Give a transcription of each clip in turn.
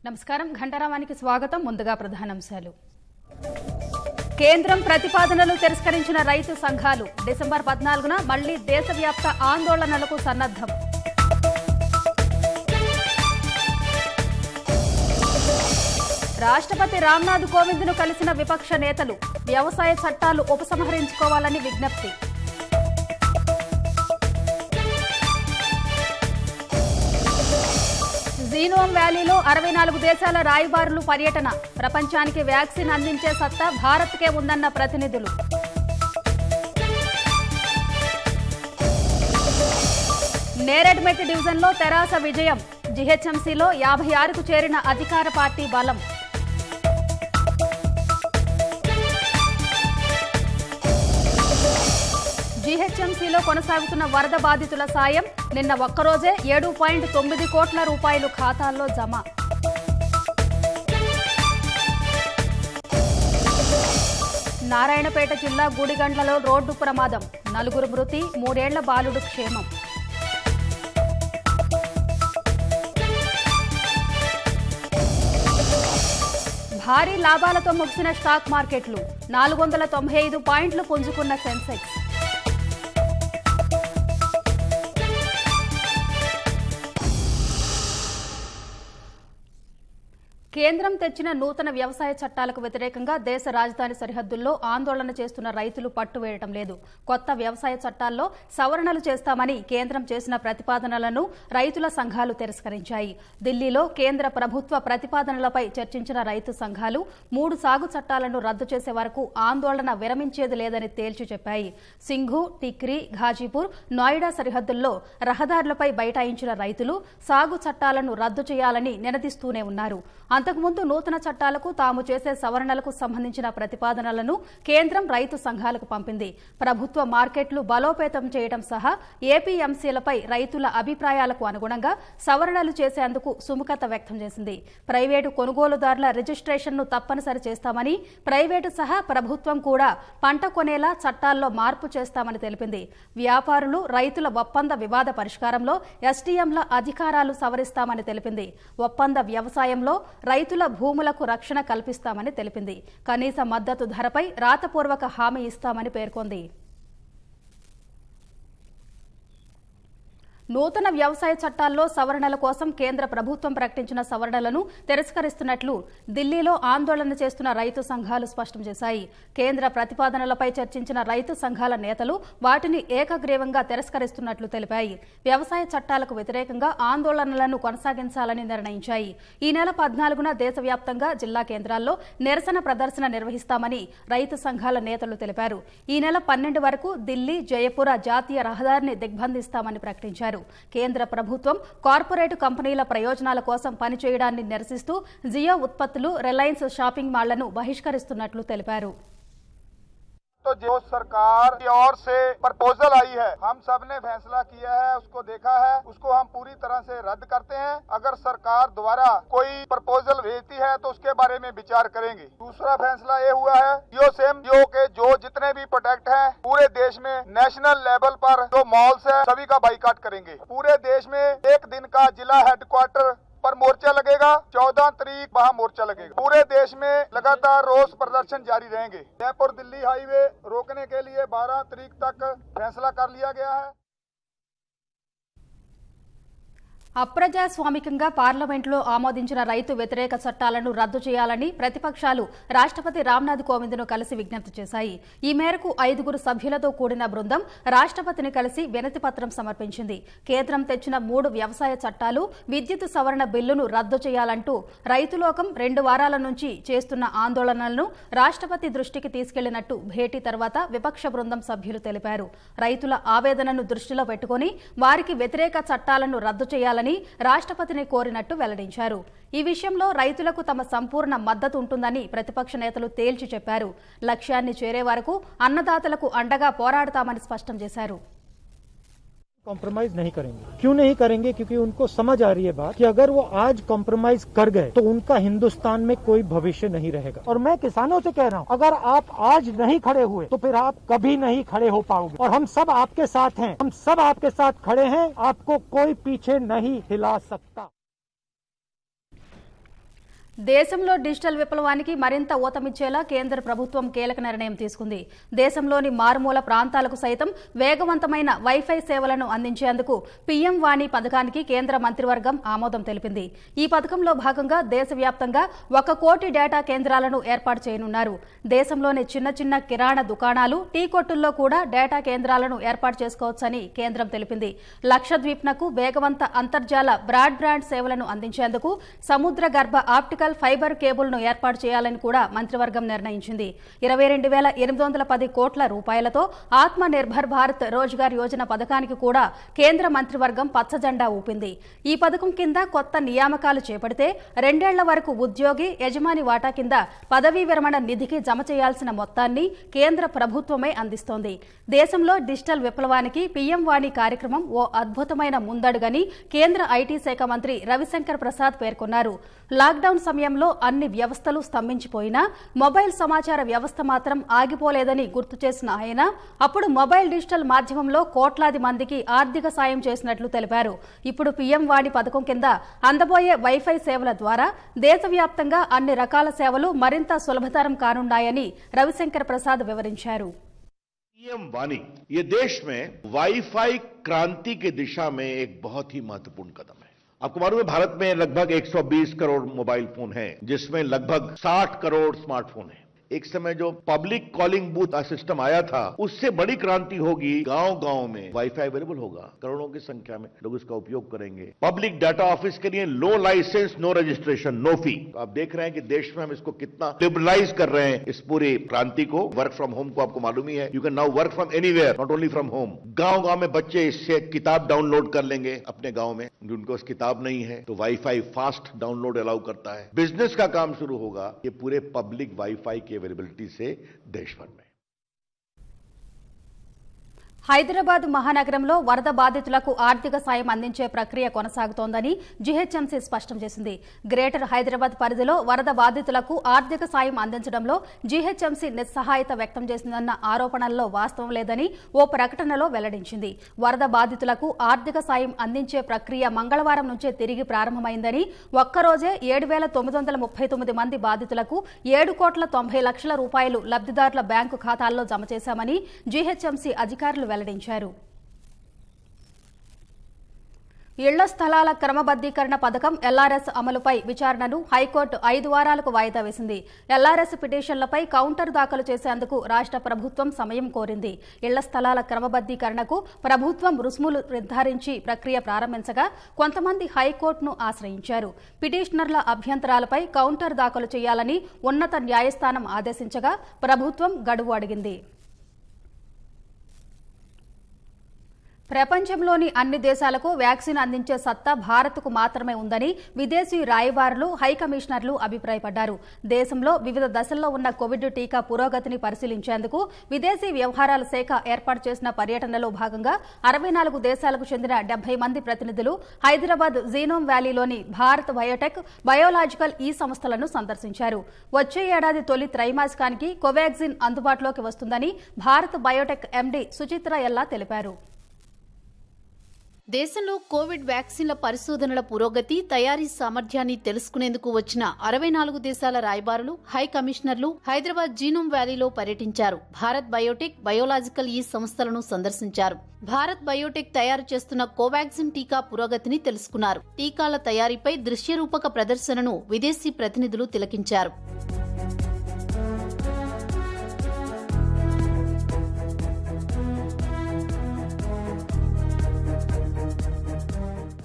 నమస్కారం ఘంటారావానికి స్వాగతం. ముందుగా ప్రధానాంశాలు. కేంద్రం ప్రతిపాదనలు తిరస్కరించిన రైతు సంఘాలు డిసెంబర్ 14న మళ్లీ దేశవ్యాప్త ఆందోళనలకు సన్నద్ధం. రాష్ట్రపతి రామ్నాథ్ కోవింద్ను కలిసిన విపక్ష నేతలు వ్యవసాయ చట్టాలు ఉపసంహరించుకోవాలని విజ్ఞప్తి. జీనోమ్ వ్యాలీలో 64 దేశాల రాయబారులు పర్యటన. ప్రపంచానికి వ్యాక్సిన్ అందించే సత్తా భారత్కే ఉందన్న ప్రతినిధులు. నేరేడ్మెట్ డివిజన్లో తెరాస విజయం. జీహెచ్ఎంసీలో 56కు చేరిన అధికార పార్టీ బలం. జీహెచ్ఎంసీలో కొనసాగుతున్న వరద బాధితుల సాయం. నిన్న ఒక్కరోజే 7.9 కోట్ల రూపాయలు ఖాతాల్లో జమ. నారాయణపేట జిల్లా గుడిగండ్లలో రోడ్డు ప్రమాదం. 4 మృతి, 3 ఏళ్ల బాలుడు క్షేమం. భారీ లాభాలతో ముగిసిన స్టాక్ మార్కెట్లు. 495 పాయింట్లు పుంజుకున్న సెన్సెక్స్. కేంద్రం తెచ్చిన నూతన వ్యవసాయ చట్టాలకు వ్యతిరేకంగా దేశ రాజధాని సరిహద్దుల్లో ఆందోళన చేస్తున్న రైతులు పట్టువేయటం లేదు. కొత్త వ్యవసాయ చట్టాల్లో సవరణలు చేస్తామని కేంద్రం చేసిన ప్రతిపాదనలను రైతుల సంఘాలు తిరస్కరించాయి. ఢిల్లీలో కేంద్ర ప్రభుత్వ ప్రతిపాదనలపై చర్చించిన రైతు సంఘాలు 3 సాగు చట్టాలను రద్దు చేసే వరకు ఆందోళన విరమించేది లేదని తేల్చి చెప్పాయి. సింఘు, టిక్రీ, ఘాజీపూర్, నోయిడా సరిహద్దుల్లో రహదారులపై బైఠాయించిన రైతులు సాగు చట్టాలను రద్దు చేయాలని నినదిస్తూనే ఉన్నారు. అంతకుముందు నూతన చట్టాలకు తాము చేసే సవరణలకు సంబంధించిన ప్రతిపాదనలను కేంద్రం రైతు సంఘాలకు పంపింది. ప్రభుత్వ మార్కెట్లు బలోపేతం చేయడం సహా ఏపీఎంసీలపై రైతుల అభిప్రాయాలకు అనుగుణంగా సవరణలు చేసేందుకు సుముఖత వ్యక్తం చేసింది. ప్రైవేటు కొనుగోలుదారుల రిజిస్ట్రేషన్ను తప్పనిసరి చేస్తామని, ప్రైవేటు సహా ప్రభుత్వం కూడా పంట కొనేలా చట్టాల్లో మార్పు చేస్తామని తెలిపింది. వ్యాపారులు, రైతుల ఒప్పంద వివాద పరిష్కారంలో ఎస్డీఎంల అధికారాలు సవరిస్తామని తెలిపింది. ఒప్పంద వ్యవసాయంలో రైతుల భూములకు రక్షణ కల్పిస్తామని తెలిపింది. కనీస మద్దతు ధరపై రాతపూర్వక హామీ ఇస్తామని పేర్కొంది. నూతన వ్యవసాయ చట్టాల్లో సవరణల కోసం కేంద్ర ప్రభుత్వం ప్రకటించిన సవరణలను తిరస్కరిస్తున్నట్లు ఢిల్లీలో ఆందోళన చేస్తున్న రైతు సంఘాలు స్పష్టం చేశాయి. కేంద్ర ప్రతిపాదనలపై చర్చించిన రైతు సంఘాల నేతలు వాటిని ఏకగ్రీవంగా తిరస్కరిస్తున్నట్లు తెలిపాయి. వ్యవసాయ చట్టాలకు వ్యతిరేకంగా ఆందోళనలను కొనసాగించాలని నిర్ణయించాయి. ఈ నెల 14న దేశవ్యాప్తంగా జిల్లా కేంద్రాల్లో నిరసన ప్రదర్శన నిర్వహిస్తామని రైతు సంఘాల నేతలు తెలిపారు. ఈ నెల 12 వరకు ఢిల్లీ, జయపుర జాతీయ రహదారిని దిగ్బంధిస్తామని ప్రకటించారు. కేంద్ర ప్రభుత్వం కార్పొరేట్ కంపెనీల ప్రయోజనాల కోసం పనిచేయడాన్ని నిరసిస్తూ జియో ఉత్పత్తులు, రిలయన్స్ షాపింగ్ మాళ్లను బహిష్కరిస్తున్నట్లు తెలిపారు. तो जो सरकार की ओर से प्रपोजल आई है, हम सब ने फैसला किया है, उसको देखा है, उसको हम पूरी तरह से रद्द करते हैं। अगर सरकार द्वारा कोई प्रपोजल भेजती है तो उसके बारे में विचार करेंगे। दूसरा फैसला ये हुआ है जियो के जो जितने भी प्रोडक्ट हैं पूरे देश में नेशनल लेवल पर जो मॉल्स है सभी का बाइकाट करेंगे। पूरे देश में 1 दिन का जिला हेडक्वार्टर पर मोर्चा लगेगा। 14 तारीख वहाँ मोर्चा लगेगा। पूरे देश में लगातार रोष प्रदर्शन जारी रहेंगे। जयपुर दिल्ली हाईवे रोकने के लिए 12 तारीख तक फैसला कर लिया गया है। అప్రజాస్వామికంగా పార్లమెంట్లో ఆమోదించిన రైతు వ్యతిరేక చట్టాలను రద్దు చేయాలని ప్రతిపక్షాలు రాష్ట్రపతి రామ్నాథ్ కోవింద్ను కలిసి విజ్ఞప్తి చేశాయి. ఈ మేరకు 5 సభ్యులతో కూడిన బృందం రాష్ట్రపతిని కలిసి వినతిపత్రం సమర్పించింది. కేంద్రం తెచ్చిన 3 వ్యవసాయ చట్టాలు, విద్యుత్ సవరణ బిల్లును రద్దు చేయాలంటూ రైతులోకం 2 వారాల నుంచి చేస్తున్న ఆందోళనలను రాష్ట్రపతి దృష్టికి తీసుకెళ్లినట్టు భేటీ తర్వాత విపక్ష బృందం సభ్యులు తెలిపారు. రైతుల ఆవేదనను దృష్టిలో పెట్టుకుని వారికి వ్యతిరేక చట్టాలను రద్దు చేయాలని రాష్ట్రపతిని కోరినట్టు వెల్లడించారు. ఈ విషయంలో రైతులకు తమ సంపూర్ణ మద్దతు ఉంటుందని ప్రతిపక్ష నేతలు తేల్చి చెప్పారు. లక్ష్యాన్ని చేరే వరకు అన్నదాతలకు అండగా పోరాడతామని స్పష్టం చేశారు. कॉम्प्रोमाइज नहीं करेंगे। क्यों नहीं करेंगे? क्योंकि उनको समझ आ रही है बात कि अगर वो आज कॉम्प्रोमाइज कर गए तो उनका हिंदुस्तान में कोई भविष्य नहीं रहेगा। और मैं किसानों से कह रहा हूँ, अगर आप आज नहीं खड़े हुए तो फिर आप कभी नहीं खड़े हो पाओगे। और हम सब आपके साथ हैं, हम सब आपके साथ खड़े हैं, आपको कोई पीछे नहीं हिला सकता। దేశంలో డిజిటల్ విప్లవానికి మరింత ఊతమిచ్చేలా కేంద్ర ప్రభుత్వం కీలక నిర్ణయం తీసుకుంది. దేశంలోని మారుమూల ప్రాంతాలకు సైతం వేగవంతమైన వైఫై సేవలను అందించేందుకు పీఎం వాణి పథకానికి కేంద్ర మంత్రివర్గం ఆమోదం తెలిపింది. ఈ పథకంలో భాగంగా దేశవ్యాప్తంగా 1 కోటి డేటా కేంద్రాలను ఏర్పాటు చేయనున్నారు. దేశంలోని చిన్న చిన్న కిరాణా దుకాణాలు, టీ కొట్టుల్లో కూడా డేటా కేంద్రాలను ఏర్పాటు చేసుకోవచ్చని కేంద్రం తెలిపింది. లక్షద్వీప్నకు వేగవంత అంతర్జాల బ్రాడ్బ్యాండ్ సేవలను అందించేందుకు సముద్ర గర్భ ఆప్టికల్ ఫైబర్ కేబుల్ ను ఏర్పాటు చేయాలని కూడా మంత్రివర్గం నిర్ణయించింది. 22,810 కోట్ల రూపాయలతో ఆత్మ నిర్భర్ భారత్ రోజ్గార్ యోజన పథకానికి కూడా కేంద్ర మంత్రివర్గం పచ్చజెండా ఊపింది. ఈ పథకం కింద కొత్త నియామకాలు చేపడితే 2 ఏళ్ల వరకు ఉద్యోగి యజమాని వాటా కింద పదవీ విరమణ నిధికి జమ చేయాల్సిన మొత్తాన్ని కేంద్ర ప్రభుత్వమే అందిస్తోంది. దేశంలో డిజిటల్ విప్లవానికి పీఎం వాణి కార్యక్రమం ఓ అద్భుతమైన ముందడుగని కేంద్ర ఐటీ శాఖ మంత్రి రవిశంకర్ ప్రసాద్ పేర్కొన్నారు. లాక్డౌన్ సమయంలో అన్ని వ్యవస్థలు స్తంభించిపోయినా మొబైల్ సమాచార వ్యవస్థ మాత్రం ఆగిపోలేదని గుర్తు చేసిన ఆయన అప్పుడు మొబైల్ డిజిటల్ మాధ్యమంలో కోట్లాది మందికి ఆర్థిక సాయం చేసినట్లు తెలిపారు. ఇప్పుడు పీఎం వాణి పథకం కింద అందబోయే వైఫై సేవల ద్వారా దేశవ్యాప్తంగా అన్ని రకాల సేవలు మరింత సులభతరం కానున్నాయని రవిశంకర్ ప్రసాద్ వివరించారు. पीएम वाणी ये देश में वाईफाई क्रांति की दिशा में एक बहुत ही महत्वपूर्ण कदम है। आपको मालूम है भारत में लगभग 120 करोड़ मोबाइल फोन हैं, जिसमें लगभग 60 करोड़ स्मार्टफोन हैं। एक समय जो पब्लिक कॉलिंग बूथ सिस्टम आया था, उससे बड़ी क्रांति होगी। गांव-गांव में वाईफाई अवेलेबल होगा, करोड़ों की संख्या में लोग इसका उपयोग करेंगे। पब्लिक डाटा ऑफिस के लिए लो licence, no registration, no fee. तो आप देख रहे हैं कि देश में हम इसको कितना लिबरलाइज कर रहे हैं इस पूरी क्रांति को। वर्क फ्रॉम होम को आपको मालूम ही है, you can now work from anywhere, not only from home. गांव-गांव में बच्चे इससे किताब डाउनलोड कर लेंगे अपने गांव में, जिनको किताब नहीं है तो वाईफाई फास्ट डाउनलोड अलाउ करता है। बिजनेस का काम शुरू होगा ये पूरे पब्लिक वाईफाई के अवेलेबिलिटी से देश भर में। హైదరాబాద్ మహానగరంలో వరద బాధితులకు ఆర్థిక సాయం అందించే ప్రక్రియ కొనసాగుతోందని జీహెచ్ఎంసీ స్పష్టం చేసింది. గ్రేటర్ హైదరాబాద్ పరిధిలో వరద బాధితులకు ఆర్థిక సాయం అందించడంలో జీహెచ్ఎంసీ నిస్సహాయత వ్యక్తం చేసిందన్న ఆరోపణల్లో వాస్తవం లేదని ఓ ప్రకటనలో వెల్లడించింది. వరద బాధితులకు ఆర్థిక సాయం అందించే ప్రక్రియ మంగళవారం నుంచే తిరిగి ప్రారంభమైందని, ఒక్కరోజే 7,939 మంది బాధితులకు 7,90,00,000 రూపాయలు లబ్దిదారుల బ్యాంకు ఖాతాల్లో జమ చేశామని జీహెచ్ఎంసీ అధికారులు వెల్లడించారు. ఇళ్ల స్థలాల క్రమబద్దీకరణ పథకం ఎల్ఆర్ఎస్ అమలుపై విచారణను హైకోర్టు 5 వారాలకు వాయిదా వేసింది. ఎల్ఆర్ఎస్ పిటిషన్లపై కౌంటర్ దాఖలు చేసేందుకు రాష్ట్ర ప్రభుత్వం సమయం కోరింది. ఇళ్ల స్థలాల క్రమబద్దీకరణకు ప్రభుత్వం రుసుములు నిర్ధారించి ప్రక్రియ ప్రారంభించగా కొంతమంది హైకోర్టును ఆశ్రయించారు. పిటిషనర్ల అభ్యంతరాలపై కౌంటర్ దాఖలు చేయాలని ఉన్నత న్యాయస్థానం ఆదేశించగా ప్రభుత్వం గడువు అడిగింది. ప్రపంచంలోని అన్ని దేశాలకు వ్యాక్సిన్ అందించే సత్తా భారత్కు మాత్రమే ఉందని విదేశీ రాయబారులు, హైకమిషనర్లు అభిప్రాయపడ్డారు. దేశంలో వివిధ దశల్లో ఉన్న కోవిడ్ టీకా పురోగతిని పరిశీలించేందుకు విదేశీ వ్యవహారాల శాఖ ఏర్పాటు చేసిన పర్యటనలో భాగంగా 64 దేశాలకు చెందిన 70 మంది ప్రతినిధులు హైదరాబాద్ జీనోమ్ వ్యాలీలోని భారత్ బయోటెక్, బయోలాజికల్ ఈ సంస్థలను సందర్శించారు. వచ్చే ఏడాది తొలి త్రైమాసికానికి కోవాక్సిన్ అందుబాటులోకి వస్తుందని భారత్ బయోటెక్ ఎండీ సుచిత్ర ఎల్లా తెలిపారు. దేశంలో కోవిడ్ వ్యాక్సిన్ల పరిశోధనల పురోగతి, తయారీ సామర్థ్యాన్ని తెలుసుకునేందుకు వచ్చిన 64 దేశాల రాయబారులు, హై కమిషనర్లు హైదరాబాద్ జీనోమ్ వ్యాలీలో పర్యటించారు. భారత్ బయోటెక్, బయోలాజికల్ ఈ సంస్థలను సందర్శించారు. భారత్ బయోటెక్ తయారు చేస్తున్న కోవాక్సిన్ టీకా పురోగతిని తెలుసుకున్నారు. టీకాల తయారీపై దృశ్యరూపక ప్రదర్శనను విదేశీ ప్రతినిధులు తిలకించారు.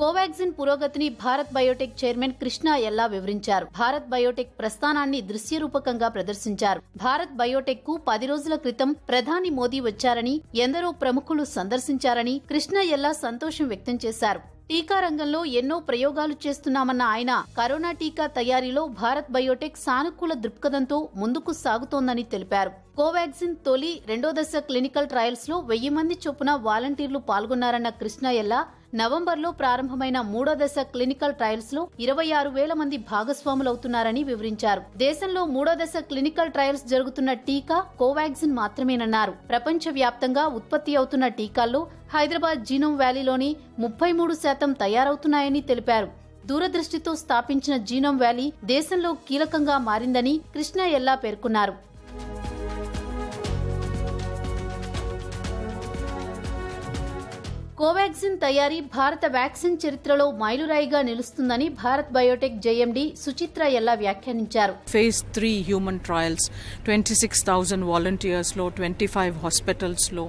కోవాక్సిన్ పురోగతిని భారత్ బయోటెక్ చైర్మన్ కృష్ణ ఎల్లా వివరించారు. భారత్ బయోటెక్ ప్రస్థానాన్ని దృశ్యరూపకంగా ప్రదర్శించారు. భారత్ బయోటెక్ కు 10 రోజుల క్రితం ప్రధాని మోదీ వచ్చారని, ఎందరో ప్రముఖులు సందర్శించారని కృష్ణ ఎల్లా సంతోషం వ్యక్తం చేశారు. టీకా రంగంలో ఎన్నో ప్రయోగాలు చేస్తున్నామన్న ఆయన కరోనా టీకా తయారీలో భారత్ బయోటెక్ సానుకూల దృక్పథంతో ముందుకు సాగుతోందని తెలిపారు. కోవాక్సిన్ తొలి, 2వ దశ క్లినికల్ ట్రయల్స్ లో 1000 మంది చొప్పున వాలంటీర్లు పాల్గొన్నారన్న కృష్ణ ఎల్లా నవంబర్లో ప్రారంభమైన 3వ దశ క్లినికల్ ట్రయల్స్ లో 26,000 మంది భాగస్వాములవుతున్నారని వివరించారు. దేశంలో 3వ దశ క్లినికల్ ట్రయల్స్ జరుగుతున్న టీకా కోవాక్సిన్ మాత్రమేనన్నారు. ప్రపంచవ్యాప్తంగా ఉత్పత్తి అవుతున్న టీకాల్లో హైదరాబాద్ జీనోమ్ వ్యాలీలోని 33% తయారవుతున్నాయని తెలిపారు. దూరదృష్టితో స్థాపించిన జీనోమ్ వ్యాలీ దేశంలో కీలకంగా మారిందని కృష్ణ ఎల్లా పేర్కొన్నారు. కోవాక్సిన్ తయారీ భారత వ్యాక్సిన్ చరిత్రలో మైలురాయిగా నిలుస్తుందని భారత్ బయోటెక్ జేఎండీ సుచిత్ర ఎల్లా వ్యాఖ్యానించారు. Phase 3 హ్యూమన్ ట్రయల్స్ 26,000 వాలంటీర్స్ లో 25 హాస్పిటల్స్ లో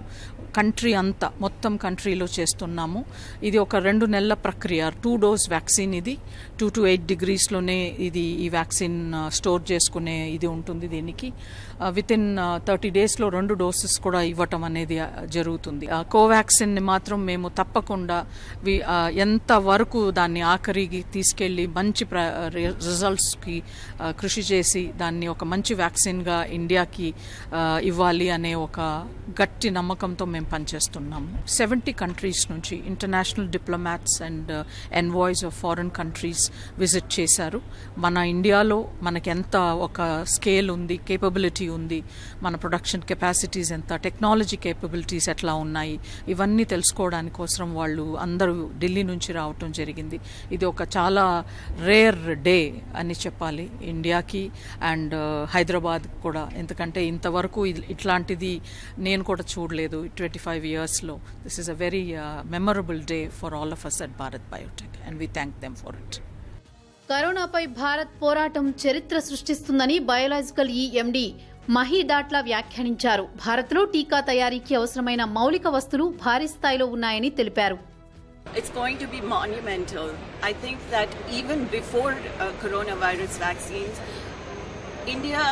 కంట్రీ అంతా మొత్తం కంట్రీలో చేస్తున్నాము. ఇది ఒక 2 నెలల ప్రక్రియ. 2 డోస్ వ్యాక్సిన్ ఇది 2 to 8 degreesలోనే ఈ వ్యాక్సిన్ స్టోర్ చేసుకునే ఇది ఉంటుంది. దీనికి వితిన్ 30 daysలో 2 doses కూడా ఇవ్వటం అనేది జరుగుతుంది. కోవాక్సిన్ ని మాత్రం మేము తప్పకుండా ఎంత వరకు దాన్ని ఆఖరికి తీసుకెళ్లి మంచి రిజల్ట్స్కి కృషి చేసి దాన్ని ఒక మంచి వ్యాక్సిన్గా ఇండియాకి ఇవ్వాలి అనే ఒక గట్టి నమ్మకంతో మేము పనిచేస్తున్నాము. 70 కంట్రీస్ నుంచి international diplomats and envoys of foreign countries visit చేశారు. మన ఇండియాలో మనకి ఎంత ఒక స్కేల్ ఉంది, కేపబిలిటీ ఉంది, మన ప్రొడక్షన్ కెపాసిటీస్ ఎంత, టెక్నాలజీ కేపబిలిటీస్ ఎట్లా ఉన్నాయి, ఇవన్నీ తెలుసుకోవడానికి కోసం వాళ్ళు అందరూ ఢిల్లీ నుంచి రావటం జరిగింది. ఇది ఒక చాలా రేర్ డే అని చెప్పాలి ఇండియాకి అండ్ హైదరాబాద్ కూడా. ఎందుకంటే ఇంతవరకు ఇట్లాంటిది నేను కూడా చూడలేదు 25 yearsలో. This is a very memorable day for all of us at Bharat Biotech and we thank them for it. కరోనాపై భారత్ పోరాటం చరిత్ర సృష్టిస్తుందని బయోలాజికల్ ఎండీ మహి దాట్లా వ్యాఖ్యానించారు. భారత్లో టీకా తయారీకి అవసరమైన మౌలిక వస్తువులు భారీ స్థాయిలో ఉన్నాయని తెలిపారు. It's going to be monumental. I think that even before coronavirus vaccines, India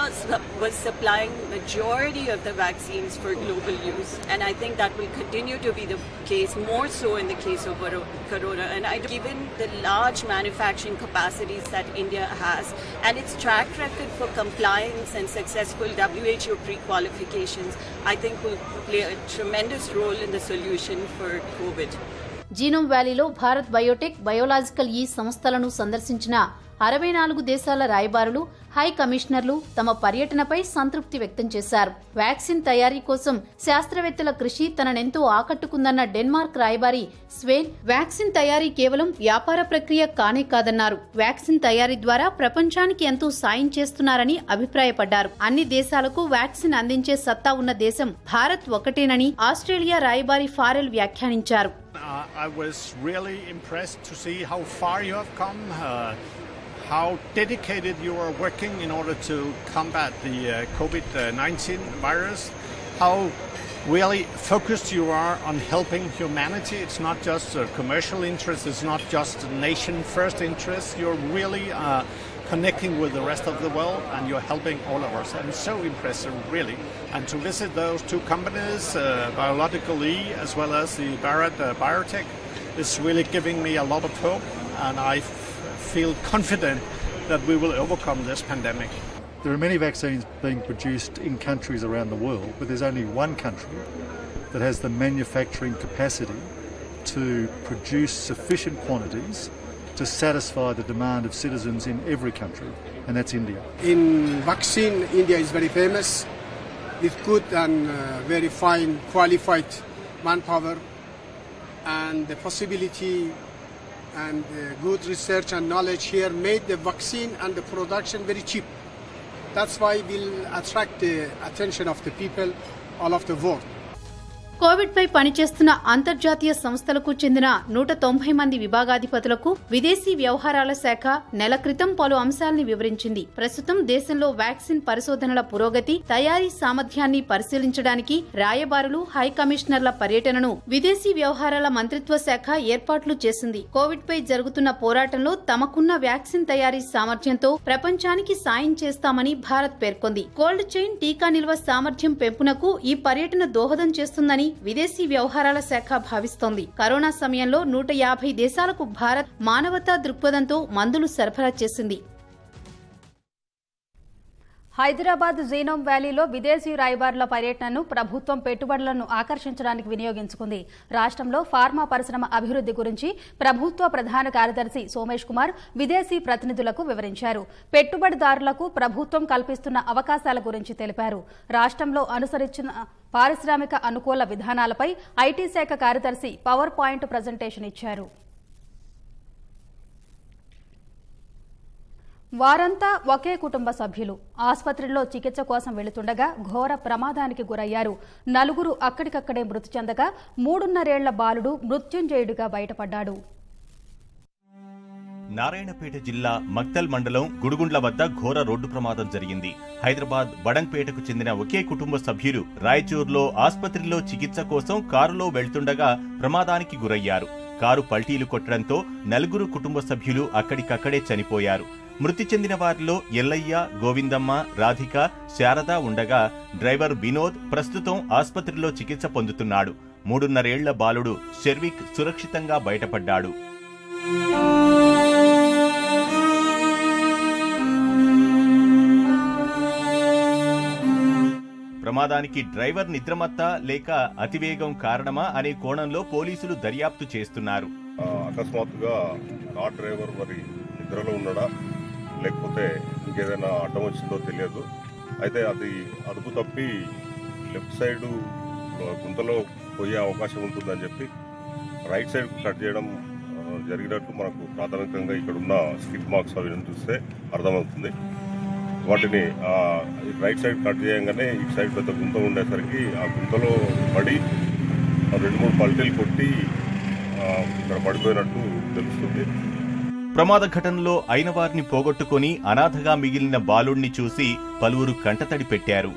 was supplying majority of the vaccines for global use, and I think that will continue to be the case, more so in the case of corona. And given the large manufacturing capacities that India has and its track record for compliance and successful WHO pre-qualifications, I think will play a tremendous role in the solution for COVID. Genome వ్యాలీలో Bharat Biotech, biological సంస్థలను సందర్శించిన 64 దేశాల రాయబారులు, high కమిషనర్లు తమ పర్యటనపై సంతృప్తి వ్యక్తం చేశారు. వ్యాక్సిన్ తయారీ కోసం శాస్త్రవేత్తల కృషి తననెంతో ఆకట్టుకుందన్న డెన్మార్క్ రాయబారి స్వేన్, వ్యాక్సిన్ తయారీ కేవలం వ్యాపార ప్రక్రియ కానే కాదన్నారు. వ్యాక్సిన్ తయారీ ద్వారా ప్రపంచానికి ఎంతో సాయం చేస్తున్నారని అభిప్రాయపడ్డారు. అన్ని దేశాలకు వ్యాక్సిన్ అందించే సత్తా ఉన్న దేశం భారత్ ఒకటేనని ఆస్ట్రేలియా రాయబారి ఫారెల్ వ్యాఖ్యానించారు. I was really impressed to see how far you have come, how dedicated you are working in order to combat the COVID-19 virus, how really focused you are on helping humanity. It's not just a commercial interest, it's not just a nation-first interest. You're really connecting with the rest of the world and you're helping all of us. I'm so impressive, really. And to visit those 2 companies, Biological as well as the Bharat Biotech, is really giving me a lot of hope, and I feel confident that we will overcome this pandemic. There are many vaccines being produced in countries around the world, but there's only one country that has the manufacturing capacity to produce sufficient quantities to satisfy the demand of citizens in every country, and that's India. In vaccine, India is very famous with good and very fine qualified manpower, and the possibility and good research and knowledge here made the vaccine and the production very cheap. That's why we'll attract the attention of the people all of the world. COVID పై పనిచేస్తున్న అంతర్జాతీయ సంస్థలకు చెందిన 190 మంది విభాగాధిపతులకు విదేశీ వ్యవహారాల శాఖ నెల క్రితం పలు అంశాల్ని వివరించింది. ప్రస్తుతం దేశంలో వ్యాక్సిన్ పరిశోధనల పురోగతి, తయారీ సామర్థ్యాన్ని పరిశీలించడానికి రాయబారులు, హై కమిషనర్ల పర్యటనను విదేశీ వ్యవహారాల మంత్రిత్వ శాఖ ఏర్పాట్లు చేసింది. కోవిడ్ పై జరుగుతున్న పోరాటంలో తమకున్న వ్యాక్సిన్ తయారీ సామర్థ్యంతో ప్రపంచానికి సాయం చేస్తామని భారత్ పేర్కొంది. కోల్డ్ చైన్, టీకా నిల్వ సామర్థ్యం పెంపునకు ఈ పర్యటన దోహదం చేస్తుందని విదేశీ వ్యవహారాల శాఖ భావిస్తోంది. కరోనా సమయంలో 150 దేశాలకు భారత్ మానవతా దృక్పథంతో మందులు సరఫరా చేసింది. హైదరాబాద్ జీనోమ్ వ్యాలీలో విదేశీ రాయబారుల పర్యటనను ప్రభుత్వం పెట్టుబడులను ఆకర్షించడానికి వినియోగించుకుంది. రాష్ట్రంలో ఫార్మా పరిశ్రమ అభివృద్ధి గురించి ప్రభుత్వ ప్రధాన కార్యదర్శి సోమేష్ కుమార్ విదేశీ ప్రతినిధులకు వివరించారు. పెట్టుబడిదారులకు ప్రభుత్వం కల్పిస్తున్న అవకాశాల గురించి తెలిపారు. రాష్ట్రంలో అనుసరించిన పారిశ్రామిక అనుకూల విధానాలపై ఐటీ శాఖ కార్యదర్శి పవర్ పాయింట్ ప్రజెంటేషన్ ఇచ్చారు. వారంతా ఒకే కుటుంబ సభ్యులు. ఆసుపత్రిలో చికిత్స కోసం వెళుతుండగా ఘోర ప్రమాదానికి గురయ్యారు. 4 అక్కడికక్కడే మృతి చెందగా 3.5 ఏళ్ల బాలుడు మృత్యుంజయుడిగా బయటపడ్డాడు. నారాయణపేట జిల్లా మక్తల్ మండలం గుడుగుండ్ల వద్ద ఘోర రోడ్డు ప్రమాదం జరిగింది. హైదరాబాద్ బడంగ్పేటకు చెందిన ఒకే కుటుంబ సభ్యులు రాయచూర్లో ఆసుపత్రిలో చికిత్స కోసం కారులో వెళ్తుండగా ప్రమాదానికి గురయ్యారు. కారు పల్టీలు కొట్టడంతో 4 కుటుంబ సభ్యులు అక్కడికక్కడే చనిపోయారు. మృతి చెందిన వారిలో ఎల్లయ్య, గోవిందమ్మ, రాధిక, శారద ఉండగా డ్రైవర్ వినోద్ ప్రస్తుతం ఆసుపత్రిలో చికిత్స పొందుతున్నాడు. 3.5 ఏళ్ల బాలుడు శర్విక్ సురక్షితంగా బయటపడ్డాడు. ప్రమాదానికి డ్రైవర్ నిద్రమత్తా లేక అతివేగం కారణమా అనే కోణంలో పోలీసులు దర్యాప్తు చేస్తున్నారు. అకస్మాత్తుగా ఆ డ్రైవర్ మరి నిద్రలో ఉన్నాడా లేకపోతే ఇంకేదైనా అడ్డం వచ్చిందో తెలియదు. అయితే అది అదుపు తప్పి లెఫ్ట్ సైడ్ గుంతలో పోయే అవకాశం ఉంటుందని చెప్పి రైట్ సైడ్ కట్ చేయడం జరిగినట్టు మనకు ప్రాథమికంగా ఇక్కడ ఉన్న స్కిడ్ మార్క్స్ అవి చూస్తే అర్థమవుతుంది. వాటిని రైట్ సైడ్ కట్ చేయగానే ఇటు సైడ్ పెద్ద గుంత ఉండేసరికి ఆ గుంతలో పడి 2-3 పల్టీలు కొట్టి ఇక్కడ పడిపోయినట్టు తెలుస్తుంది. ప్రమాద ఘటనలో అయిన వారిని పోగొట్టుకుని అనాథగా మిగిలిన బాలుడిని చూసి పలువురు కంటతడి పెట్టారు.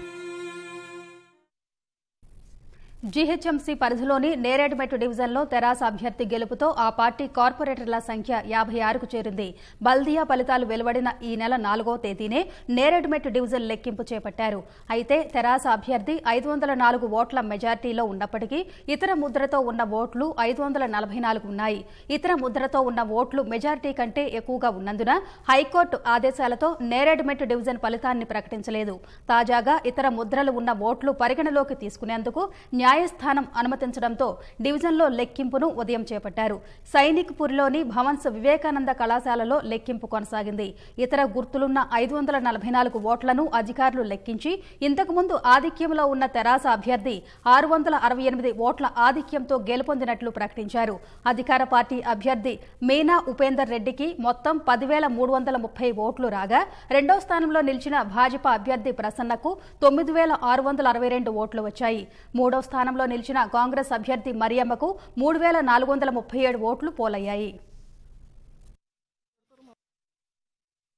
జీహెచ్ఎంసీ పరిధిలోని నేరేడ్మెట్ డివిజన్లో తెరాస అభ్యర్థి గెలుపుతో ఆ పార్టీ కార్పొరేటర్ల సంఖ్య 56కు చేరింది. బల్దియా ఫలితాలు వెలువడిన ఈ నెల 4వ తేదీనే నేరేడ్మెట్ డివిజన్ లెక్కింపు చేపట్టారు. అయితే తెరాస అభ్యర్థి 504 ఓట్ల మెజార్టీలో ఉన్నప్పటికీ ఇతర ముద్రతో ఉన్న ఓట్లు 544 ఉన్నాయి. ఇతర ముద్రతో ఉన్న ఓట్లు మెజార్టీ కంటే ఎక్కువగా ఉన్నందున హైకోర్టు ఆదేశాలతో నేరేడ్మెట్ డివిజన్ ఫలితాన్ని ప్రకటించలేదు. తాజాగా ఇతర ముద్రలు ఉన్న ఓట్లు పరిగణలోకి తీసుకునేందుకు న్యాయస్థానం అనుమతించడంతో డివిజన్లో లెక్కింపును ఉదయం చేపట్టారు. సైనిక్పూర్లోని భవన్స్ వివేకానంద కళాశాలలో లెక్కింపు కొనసాగింది. ఇతర గుర్తులున్న 544 ఓట్లను అధికారులు లెక్కించి ఇంతకుముందు ఆధిక్యంలో ఉన్న తెరాస అభ్యర్థి 668 ఓట్ల ఆధిక్యంతో గెలుపొందినట్లు ప్రకటించారు. అధికార పార్టీ అభ్యర్థి మీనా ఉపేందర్ రెడ్డికి మొత్తం 10,330 ఓట్లు రాగా రెండో స్థానంలో నిలిచిన భాజపా అభ్యర్థి ప్రసన్నకు 9,662 ఓట్లు వచ్చాయి. మూడో స్థానంలో నిలిచిన కాంగ్రెస్ అభ్యర్థి మరియమ్మకు 3,437 ఓట్లు పోలయ్యాయి.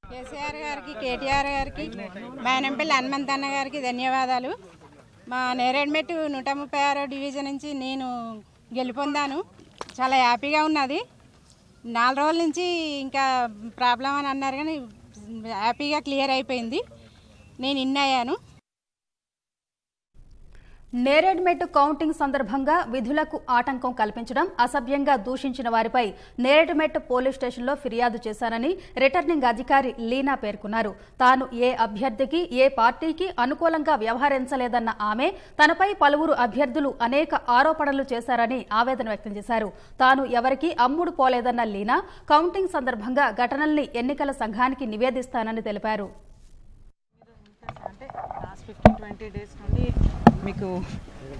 కేసీఆర్ గారికి, కేటీఆర్ గారికి, మేనంపల్లి హనుమంతన్న గారికి ధన్యవాదాలు. మా నేరేడ్మెట్ 136 డివిజన్ నుంచి నేను గెలుపొందాను. చాలా హ్యాపీగా ఉన్నది. 4 రోజుల నుంచి ఇంకా ప్రాబ్లం అని అన్నారు కానీ హ్యాపీగా క్లియర్ అయిపోయింది. నేను ఇన్ అయ్యాను. నేరేడ్మెట్ కౌంటింగ్ సందర్భంగా విధులకు ఆటంకం కల్పించడం, అసభ్యంగా దూషించిన వారిపై నేరేడ్మెట్ పోలీస్ స్టేషన్లో ఫిర్యాదు చేశానని రిటర్నింగ్ అధికారి లీనా పేర్కొన్నారు. తాను ఏ అభ్యర్థికి, ఏ పార్టీకి అనుకూలంగా వ్యవహరించలేదన్న ఆమె తనపై పలువురు అభ్యర్థులు అనేక ఆరోపణలు చేశారని ఆవేదన వ్యక్తం చేశారు. తాను ఎవరికీ అమ్ముడు పోలేదన్న లీనా కౌంటింగ్ సందర్భంగా ఘటనల్ని ఎన్నికల సంఘానికి నివేదిస్తానని తెలిపారు. 15-20 డేస్ నుండి మీకు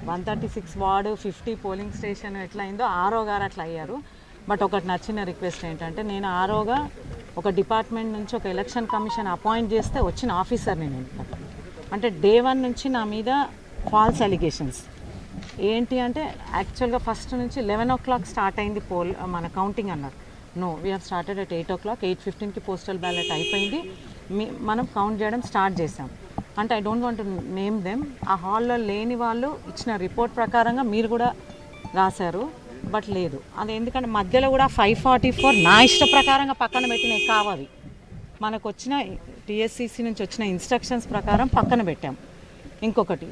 136 వార్డు 50 పోలింగ్ స్టేషన్ ఎట్లా అయిందో ఆర్ఓ గారు అట్లా అయ్యారు. బట్ ఒకటి నచ్చిన రిక్వెస్ట్ ఏంటంటే, నేను ఆర్ఓగా ఒక డిపార్ట్మెంట్ నుంచి ఒక ఎలక్షన్ కమిషన్ అపాయింట్ చేస్తే వచ్చిన ఆఫీసర్ని నేను. అంటే డే 1 నుంచి నా మీద ఫాల్స్ అలిగేషన్స్ ఏంటి అంటే, యాక్చువల్గా ఫస్ట్ నుంచి 11 o'clock స్టార్ట్ అయింది మన కౌంటింగ్ అన్నారు. No, we have started at 8 o'clock. 8:15కి పోస్టల్ బ్యాలెట్ అయిపోయింది. మనం కౌంట్ చేయడం స్టార్ట్ చేసాం. అంటే I don't want to name them. ఆ హాల్లో లేని వాళ్ళు ఇచ్చిన రిపోర్ట్ ప్రకారంగా మీరు కూడా రాశారు, బట్ లేదు. అది ఎందుకంటే మధ్యలో కూడా 544 నా ఇష్ట ప్రకారంగా పక్కన పెట్టినవి కావాలి. మనకు వచ్చిన టీఎస్సీసీ నుంచి వచ్చిన ఇన్స్ట్రక్షన్స్ ప్రకారం పక్కన పెట్టాం. ఇంకొకటి,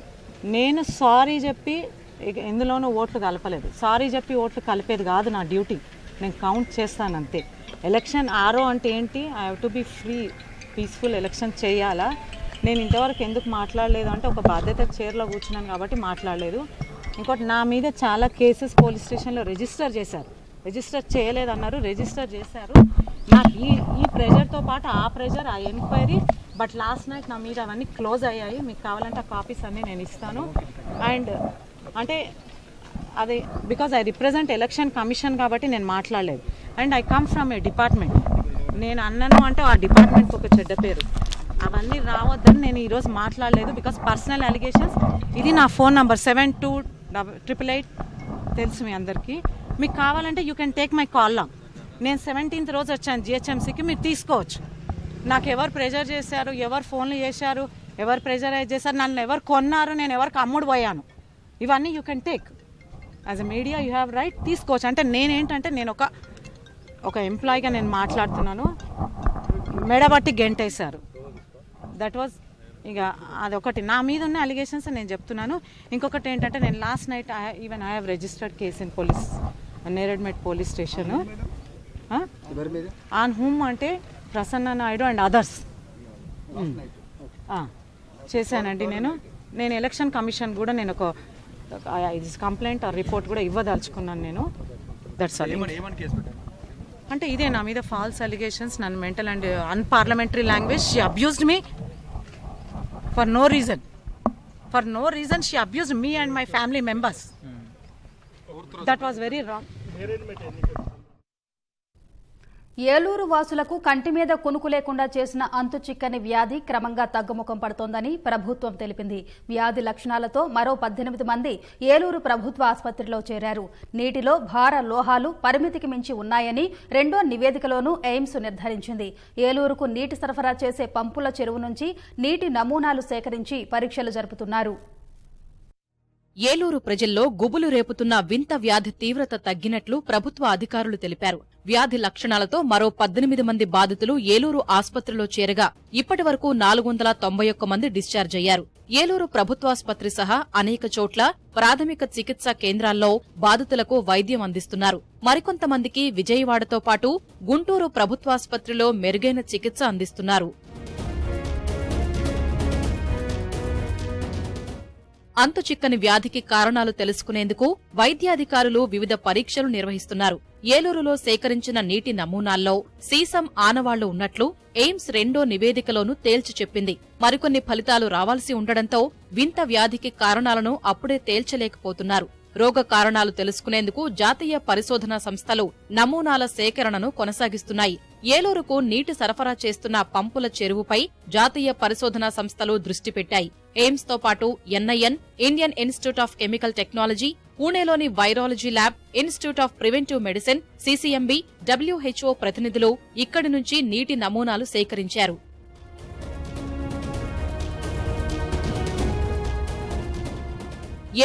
నేను సారీ చెప్పి ఎందులోనూ ఓట్లు కలపలేదు. సారీ చెప్పి ఓట్లు కలిపేది కాదు నా డ్యూటీ. నేను కౌంట్ చేస్తాను అంతే. ఎలక్షన్ ఆర్ఓ అంటే ఏంటి? I have to be free, peaceful election చేయాలా. నేను ఇంతవరకు ఎందుకు మాట్లాడలేదు అంటే, ఒక బాధ్యత చైర్లో కూర్చున్నాను కాబట్టి మాట్లాడలేదు. ఇంకోటి, నా మీద చాలా కేసెస్ పోలీస్ స్టేషన్లో రిజిస్టర్ చేశారు. రిజిస్టర్ చేయలేదన్నారు, రిజిస్టర్ చేశారు. నాకు ఈ ప్రెజర్తో పాటు ఆ ప్రెజర్, ఆ ఎంక్వైరీ, బట్ లాస్ట్ నైట్ నా మీద అవన్నీ క్లోజ్ అయ్యాయి. మీకు కావాలంటే ఆ కాపీస్ అన్నీ నేను ఇస్తాను. అండ్ అంటే అది because I represent election commission కాబట్టి నేను మాట్లాడలేదు. And I come from A department. నేను అన్నాను అంటే ఆ డిపార్ట్మెంట్కి ఒక చెడ్డ పేరు. అవన్నీ రావద్దని నేను ఈరోజు మాట్లాడలేదు. Because personal allegations. ఇది నా ఫోన్ నంబర్ 728888 తెలుసు మీ అందరికీ. మీకు కావాలంటే you can take my call long. నేను 17th రోజు వచ్చాను జిహెచ్ఎంసీకి, మీరు తీసుకోవచ్చు. నాకు ఎవరు ప్రెజర్ చేశారు, ఎవరు ఫోన్లు చేశారు, ఎవరు ప్రెజరైజ్ చేశారు, నన్ను ఎవరు కొన్నారు, నేను ఎవరికి అమ్ముడు పోయాను, ఇవన్నీ you can take as a media. You have right, తీసుకోవచ్చు. అంటే నేనేంటంటే నేను ఒక ఎంప్లాయీగా నేను మాట్లాడుతున్నాను. మెడబట్టి గెంటేశారు. దట్ వాజ్ ఇక అదొకటి నా మీద ఉన్న అలిగేషన్స్ నేను చెప్తున్నాను. ఇంకొకటి ఏంటంటే నేను last night I have registered case in police Neredmet police station on whom అంటే ప్రసన్న నాయుడు అండ్ అదర్స్ చేశానండి. నేను ఎలక్షన్ కమిషన్ కూడా నేను ఒక కంప్లైంట్ ఆ రిపోర్ట్ కూడా ఇవ్వదలుచుకున్నాను నేను. That's all. అంటే ఇదే నా మీద ఫాల్స్ అలిగేషన్స్, నన్ను mental and unparliamentary language. She abused me for no reason. She abused me and my family members. That was very wrong. Eluru వాసులకు కంటి మీద కునుకు లేకుండా చేసిన అంతు చిక్కని వ్యాధి క్రమంగా తగ్గుముఖం పడుతోందని ప్రభుత్వం తెలిపింది. వ్యాధి లక్షణాలతో మరో 18 మంది ఏలూరు ప్రభుత్వ ఆసుపత్రిలో చేరారు. నీటిలో భార లోహాలు పరిమితికి మించి ఉన్నాయని రెండో నివేదికలోనూ ఎయిమ్స్ నిర్ధారించింది. ఏలూరుకు నీటి సరఫరా చేసే పంపుల చెరువు నుంచి నీటి నమూనాలు సేకరించి పరీక్షలు జరుపుతున్నారు. ఏలూరు ప్రజల్లో గుబులు రేపుతున్న వింత వ్యాధి తీవ్రత తగ్గినట్లు ప్రభుత్వ అధికారులు తెలిపారు. వ్యాధి లక్షణాలతో మరో 18 మంది బాధితులు ఏలూరు ఆసుపత్రిలో చేరగా ఇప్పటి వరకు 491 మంది డిశ్చార్జ్ అయ్యారు. ఏలూరు ప్రభుత్వాసుపత్రి సహా అనేక చోట్ల ప్రాథమిక చికిత్సా కేంద్రాల్లో బాధితులకు వైద్యం అందిస్తున్నారు. మరికొంతమందికి విజయవాడతో పాటు గుంటూరు ప్రభుత్వాసుపత్రిలో మెరుగైన చికిత్స అందిస్తున్నారు. అంతు చిక్కని వ్యాధికి కారణాలు తెలుసుకునేందుకు వైద్యాధికారులు వివిధ పరీక్షలు నిర్వహిస్తున్నారు. ఏలూరులో సేకరించిన నీటి నమూనాల్లో సీసం ఆనవాళ్లు ఉన్నట్లు ఎయిమ్స్ రెండో నివేదికలోనూ తేల్చి చెప్పింది. మరికొన్ని ఫలితాలు రావాల్సి ఉండడంతో వింత వ్యాధికి కారణాలను అప్పుడే తేల్చలేకపోతున్నారు. రోగ కారణాలు తెలుసుకునేందుకు జాతీయ పరిశోధనా సంస్థలు నమూనాల సేకరణను కొనసాగిస్తున్నాయి. ఏలూరుకు నీటి సరఫరా చేస్తున్న పంపుల చెరువుపై జాతీయ పరిశోధనా సంస్థలు దృష్టి పెట్టాయి. ఎయిమ్స్ తో పాటు NIN, Indian Institute of Chemical Technology, పూణేలోని virology lab, Institute of Preventive Medicine, CCMB, WHO ప్రతినిధులు ఇక్కడి నుంచి నీటి నమూనాలు సేకరించారు.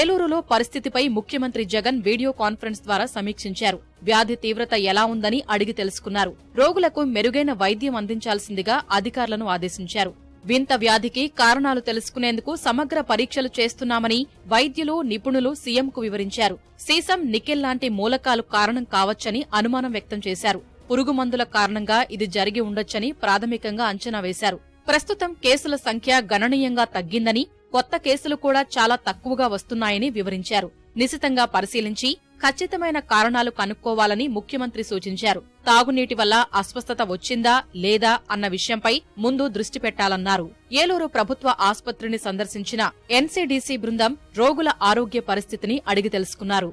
ఏలూరులో పరిస్థితిపై ముఖ్యమంత్రి జగన్ వీడియో కాన్ఫరెన్స్ ద్వారా సమీక్షించారు. వ్యాధి తీవ్రత ఎలా ఉందని అడిగి తెలుసుకున్నారు. రోగులకు మెరుగైన వైద్యం అందించాల్సిందిగా అధికారులను ఆదేశించారు. వింత వ్యాధికి కారణాలు తెలుసుకునేందుకు సమగ్ర పరీక్షలు చేస్తున్నామని వైద్యులు, నిపుణులు సీఎంకు వివరించారు. సీసం, నికెల్ లాంటి మూలకాలు కారణం కావచ్చని అనుమానం వ్యక్తం చేశారు. పురుగుమందుల కారణంగా ఇది జరిగి ఉండొచ్చని ప్రాథమికంగా అంచనా వేశారు. ప్రస్తుతం కేసుల సంఖ్య గణనీయంగా తగ్గిందని, కొత్త కేసులు కూడా చాలా తక్కువగా వస్తున్నాయని వివరించారు. నిశితంగా పరిశీలించి ఖచ్చితమైన కారణాలు కనుక్కోవాలని ముఖ్యమంత్రి సూచించారు. తాగునీటి వల్ల అస్వస్థత వచ్చిందా లేదా అన్న విషయంపై ముందు దృష్టి పెట్టాలన్నారు. ఏలూరు ప్రభుత్వ ఆసుపత్రిని సందర్శించిన ఎన్సీడీసీ బృందం రోగుల ఆరోగ్య పరిస్థితిని అడిగి తెలుసుకున్నారు.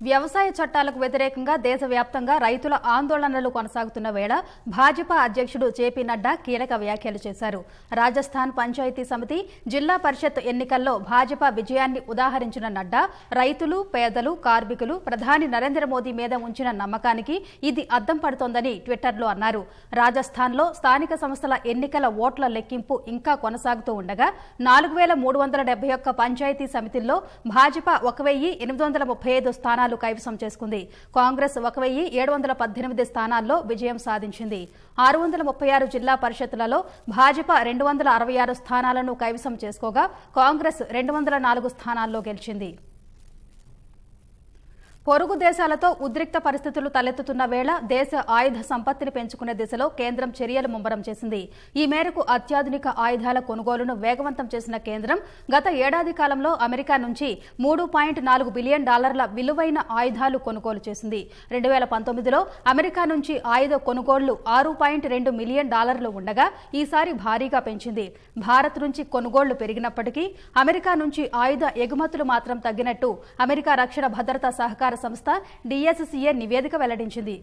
వ్యవసాయ చట్టాలకు వ్యతిరేకంగా దేశవ్యాప్తంగా రైతుల ఆందోళనలు కొనసాగుతున్న వేళ భాజపా అధ్యక్షుడు జేపీ నడ్డా కీలక వ్యాఖ్యలు చేశారు. రాజస్థాన్ పంచాయతీ సమితి, జిల్లా పరిషత్ ఎన్నికల్లో భాజపా విజయాన్ని ఉదాహరించిన నడ్డా రైతులు, పేదలు, కార్మికులు ప్రధాని నరేంద్ర మోదీ మీద ఉంచిన నమ్మకానికి ఇది అద్దం పడుతోందని ట్విట్టర్లో అన్నారు. రాజస్థాన్లో స్థానిక సంస్థల ఎన్నికల ఓట్ల లెక్కింపు ఇంకా కొనసాగుతూ ఉండగా 4371 పంచాయతీ సమితుల్లో భాజపా 1835 స్థానాలు కైవసం చేసుకుంది. కాంగ్రెస్ 1718 స్థానాల్లో విజయం సాధించింది. 636 జిల్లా పరిషత్లలో భాజపా 266 స్థానాలను కైవసం చేసుకోగా కాంగ్రెస్ 204 స్థానాల్లో గెలిచింది. పొరుగు దేశాలతో ఉద్రిక్త పరిస్థితులు తలెత్తుతున్న వేళ దేశ ఆయుధ సంపత్తిని పెంచుకునే దిశలో కేంద్రం చర్యలు ముమ్మరం చేసింది. ఈ మేరకు అత్యాధునిక ఆయుధాల కొనుగోలును వేగవంతం చేసిన కేంద్రం గత ఏడాది కాలంలో అమెరికా నుంచి $3.4 బిలియన్ విలువైన ఆయుధాలు కొనుగోలు చేసింది. 2019లో అమెరికా నుంచి ఆయుధ కొనుగోళ్లు $6.2 మిలియన్ ఉండగా ఈసారి భారీగా పెంచింది. భారత్ నుంచి కొనుగోళ్లు పెరిగినప్పటికీ అమెరికా నుంచి ఆయుధ ఎగుమతులు మాత్రం తగ్గినట్టు అమెరికా రక్షణ భద్రతా సహకార సంస్థ DSCA నివేదిక వెల్లడించింది.